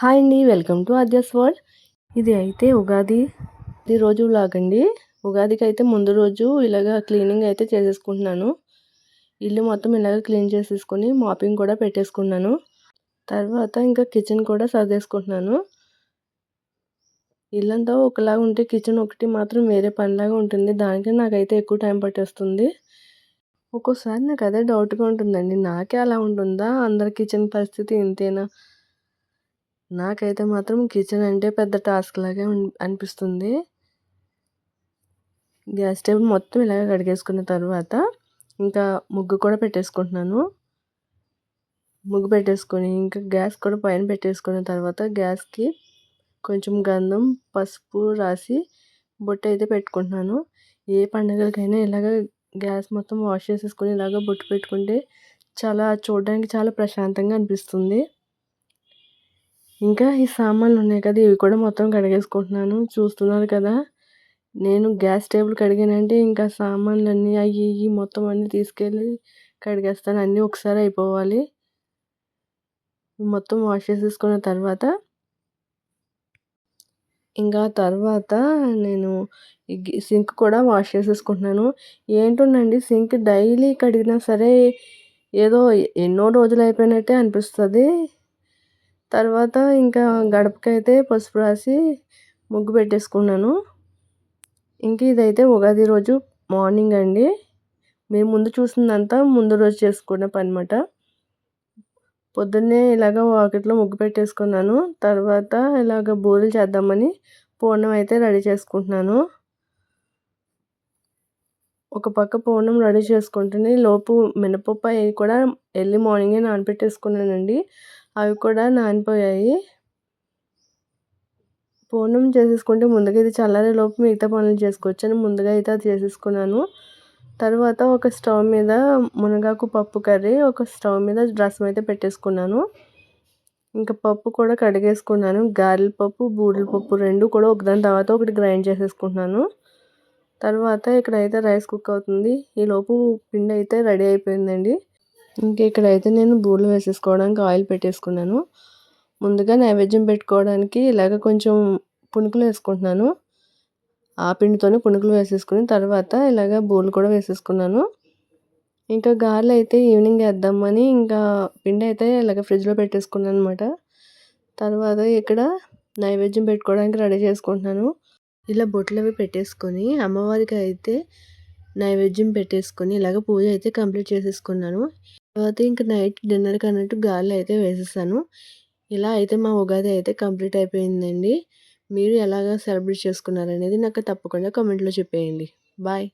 Hi అండి, welcome to Aadya's world. ఇది అయితే ఉగాది రోజు వ్లాగ్ అండి. ఉగాదికి అయితే ముందు రోజు ఇలాగ క్లీనింగ్ అయితే చేసేసుకుంటున్నాను. ఇల్లు మొత్తం ఇలాగ క్లీన్ చేసేసుకొని మాపింగ్ కూడా పెట్టేసుకున్నాను. తర్వాత ఇంకా కిచెన్ కూడా సర్దేసుకుంటున్నాను. ఇల్లంతా ఒకలాగా ఉంటే కిచెన్ ఒకటి మాత్రం వేరే పనిలాగా ఉంటుంది. దానికి నాకైతే ఎక్కువ టైం పట్టేస్తుంది. ఒక్కోసారి నాకు అదే డౌట్గా ఉంటుందండి, నాకే అలా ఉంటుందా, అందరి కిచెన్ పరిస్థితి ఇంతేనా? నాకైతే మాత్రం కిచెన్ అంటే పెద్ద టాస్క్ లాగే అనిపిస్తుంది. గ్యాస్ స్టవ్ మొత్తం ఇలాగ కడిగేసుకున్న తర్వాత ఇంకా ముగ్గు కూడా పెట్టేసుకుంటున్నాను. ముగ్గు పెట్టేసుకొని ఇంకా గ్యాస్ కూడా పైన పెట్టేసుకున్న తర్వాత గ్యాస్కి కొంచెం గంధం పసుపు రాసి బొట్టు అయితే పెట్టుకుంటున్నాను. ఏ పండుగలకైనా ఇలాగ గ్యాస్ మొత్తం వాష్ చేసేసుకొని ఇలాగ బొట్టు పెట్టుకుంటే చూడడానికి చాలా ప్రశాంతంగా అనిపిస్తుంది. ఇంకా ఈ సామాన్లు ఉన్నాయి కదా, ఇవి కూడా మొత్తం కడిగేసుకుంటున్నాను. చూస్తున్నారు కదా, నేను గ్యాస్ టేబుల్ కడిగానంటే ఇంకా సామాన్లన్నీ అవి ఇవి మొత్తం అన్నీ తీసుకెళ్ళి కడిగేస్తాను. అన్నీ ఒకసారి అయిపోవాలి. మొత్తం వాష్ చేసేసుకున్న తర్వాత నేను సింక్ కూడా వాష్ చేసేసుకుంటున్నాను. ఏంటోనండి, సింక్ డైలీ కడిగినా సరే ఏదో ఎన్నో రోజులు అయిపోయినట్టే అనిపిస్తుంది. తర్వాత ఇంకా గడపకైతే పసుపు రాసి ముగ్గు పెట్టేసుకున్నాను. ఇంక ఇదైతే ఉగాది రోజు మార్నింగ్ అండి. మీరు ముందు చూసిందంతా ముందు రోజు చేసుకున్న పని అన్నమాట. పొద్దున్నే ఇలాగ వాకిట్లో ముగ్గు పెట్టేసుకున్నాను. తర్వాత ఇలాగ బూరెలు చేద్దామని పూర్ణం అయితే రెడీ చేసుకుంటున్నాను. ఒక పక్క పూర్ణం రెడీ చేసుకుంటుంది లోపు మినపప్పు అవి కూడా ఎర్లీ మార్నింగే నానబెట్టేసుకున్నానండి. అవి కూడా నానిపోయాయి. పూర్ణం చేసేసుకుంటే ముందుగా ఇది చల్లారే లోపు మిగతా పనులు చేసుకోవచ్చని ముందుగా అయితే అది చేసేసుకున్నాను. తర్వాత ఒక స్టవ్ మీద మునగాకు పప్పు కర్రీ, ఒక స్టవ్ మీద రసం అయితే పెట్టేసుకున్నాను. ఇంకా పప్పు కూడా కడిగేసుకున్నాను. గారెల పప్పు బూరెల పప్పు రెండు కూడా ఒకదాని తర్వాత ఒకటి గ్రైండ్ చేసేసుకుంటున్నాను. తర్వాత ఇక్కడైతే రైస్ కుక్ అవుతుంది. ఈలోపు పిండి అయితే రెడీ అయిపోయిందండి. ఇక్కడైతే నేను బూరెలు వేసేసుకోవడానికి ఆయిల్ పెట్టేసుకున్నాను. ముందుగా నైవేద్యం పెట్టుకోవడానికి ఇలాగ కొంచెం పునుకులు వేసుకుంటున్నాను. ఆ పిండితోనే పునుకులు వేసేసుకుని తర్వాత ఇలాగ బూరెలు కూడా వేసేసుకున్నాను. ఇంకా గారెలు అయితే ఈవినింగ్ వేద్దామని ఇంకా పిండి అయితే ఇలాగ ఫ్రిడ్జ్లో పెట్టేసుకున్నాను అనమాట. తర్వాత ఇక్కడ నైవేద్యం పెట్టుకోవడానికి రెడీ చేసుకుంటున్నాను. ఇలా బొట్లు అవి పెట్టేసుకొని అమ్మవారికి అయితే నైవేద్యం పెట్టేసుకొని ఇలాగ పూజ అయితే కంప్లీట్ చేసేసుకున్నాను. తర్వాత ఇంకా నైట్ డిన్నర్కి అన్నట్టు గారెలు అయితే వేసేసాను. ఇలా అయితే మా ఉగాది అయితే కంప్లీట్ అయిపోయిందండి. మీరు ఎలాగ సెలబ్రేట్ చేసుకున్నారనేది నాకు తప్పకుండా కామెంట్లో చెప్పేయండి. బాయ్.